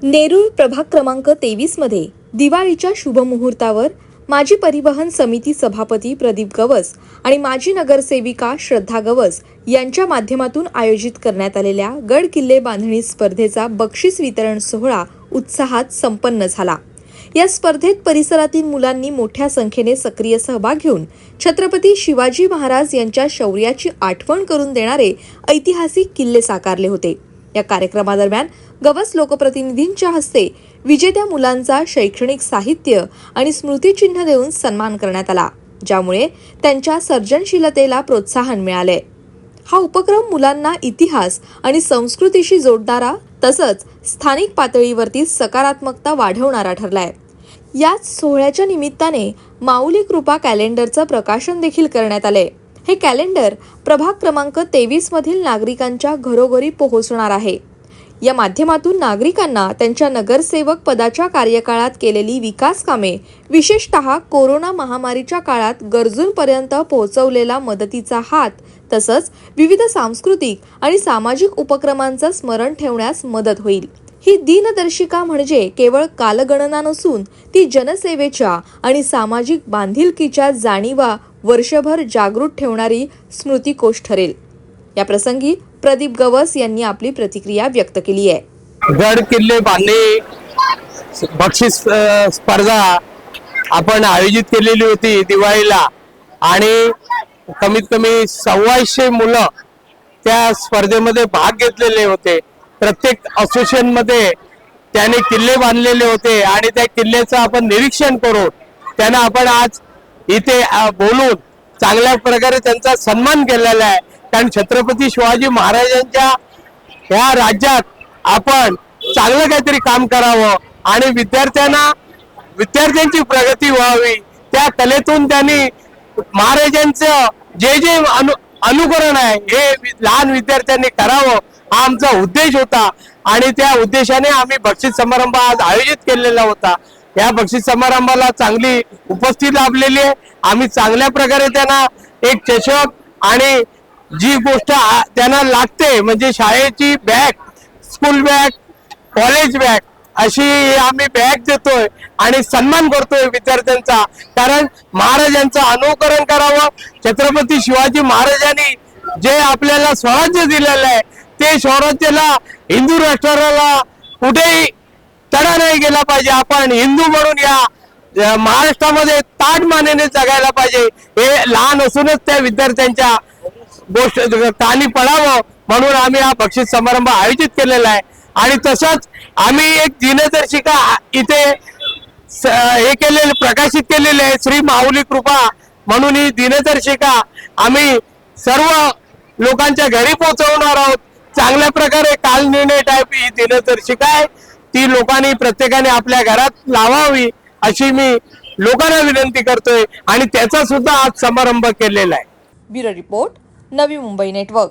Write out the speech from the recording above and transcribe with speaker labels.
Speaker 1: नेरूळ प्रभाग क्रमांक 23 मध्ये दिवाळीच्या शुभमुहूर्तावर माजी परिवहन समिती सभापती प्रदीप गवस आणि माजी नगरसेविका श्रद्धा गवस यांच्या माध्यमातून आयोजित करण्यात आलेल्या गड किल्ले बांधणी स्पर्धेचा बक्षीस वितरण सोहळा उत्साहात संपन्न झाला। या स्पर्धेत परिसरातील मुलांनी मोठ्या संख्येने सक्रिय सहभाग घेऊन छत्रपती शिवाजी महाराज यांच्या शौर्याची आठवण करून देणारे ऐतिहासिक किल्ले साकारले होते। या कार्यक्रमादरम्यान गवस लोकप्रतिनिधींच्या हस्ते विजेत्या मुलांचा शैक्षणिक साहित्य आणि स्मृतिचिन्ह देऊन सन्मान करण्यात आला, ज्यामुळे त्यांच्या सर्जनशीलतेला प्रोत्साहन मिळाले। हा उपक्रम मुलांना इतिहास आणि संस्कृतीशी जोडणारा तसंच स्थानिक पातळीवरती सकारात्मकता वाढवणारा ठरलाय। याच सोहळ्याच्या निमित्ताने माऊली कृपा कॅलेंडरचं प्रकाशन देखील करण्यात आले। हे कॅलेंडर प्रभाग क्रमांक 23 मधील नागरिकांच्या घरोघरी पोहोचणार आहे। या माध्यमातून नागरिकांना त्यांच्या नगरसेवक पदाच्या कार्यकाळात केलेली विकास कामे, विशेषतः कोरोना महामारीच्या काळात गरजूंपर्यंत पोहोचवलेला मदतीचा हात, तसंच विविध सांस्कृतिक आणि सामाजिक उपक्रमांचं स्मरण ठेवण्यास मदत होईल। ही दिनदर्शिका म्हणजे केवळ कालगणना नसून ती जनसेवेच्या आणि सामाजिक बांधिलकीच्या जाणीवा वर्षभर जागृत ठेवणारी स्मृतिकोश ठरेल। या प्रसंगी प्रदीप गवस यांनी आपली प्रतिक्रिया व्यक्त केली आहे।
Speaker 2: गड किल्ले बांधणी बक्षीस स्पर्धा आपण आयोजित केलेली होती दिवाळीला आणि कमीत कमी 125 मुलं त्या स्पर्धेमध्ये भाग घेतलेले होते। प्रत्येक असोसिएशन मध्ये त्याने किल्ले बांधलेले होते आणि त्या किल्ल्याचं आपण निरीक्षण करून त्यांना आपण आज इथे बोलून चांगल्या प्रकारे त्यांचा सन्मान केलेला आहे। कारण छत्रपती शिवाजी महाराजांच्या या राज्यात आपण चांगलं काहीतरी काम करावं आणि विद्यार्थ्यांची प्रगती व्हावी, त्या कलेतून त्यांनी महाराजांचं जे जे अनुकरण आहे हे लहान विद्यार्थ्यांनी करावं हा आमचा उद्देश होता आणि त्या उद्देशाने आम्ही बक्षीस समारंभ आज आयोजित केलेला होता। या बक्षीस समारंभाला चांगली उपस्थिती लाभलेली आहे। आम्ही चांगल्या प्रकारे त्यांना एक चषक आणि जी गोष्ट त्यांना लागते म्हणजे शाळेची bag, school bag, college bag अशी आम्ही बॅग देतोय आणि सन्मान करतोय विद्यार्थ्यांचा। कारण महाराजांचं अनुकरण करावं। छत्रपती शिवाजी महाराजांनी जे आपल्याला स्वराज्य दिलेलं आहे ते स्वराज्याला हिंदू राष्ट्राला कुठेही तडा नाही गेला पाहिजे। आपण हिंदू म्हणून या महाराष्ट्रामध्ये ताडमानेने जगायला पाहिजे। हे लहान असूनच त्या विद्यार्थ्यांच्या गोष्ट कानी पडावं म्हणून आम्ही हा बक्षीस समारंभ आयोजित केलेला आहे। आणि तसंच आम्ही एक दिनदर्शिका इथे हे केलेले प्रकाशित केलेले आहे, श्री माऊली कृपा म्हणून ही दिनदर्शिका आम्ही सर्व लोकांच्या घरी पोहोचवणार आहोत। चांगल्या प्रकारे काल निर्णय टाईप ही दिनदर्शिका आहे, ती लोकांनी प्रत्येकाने आपल्या घरात लावावी अशी मी लोकांना विनंती करतोय आणि त्याचा सुद्धा आज समारंभ केलेला आहे।
Speaker 1: Bureau report, Navi Mumbai network.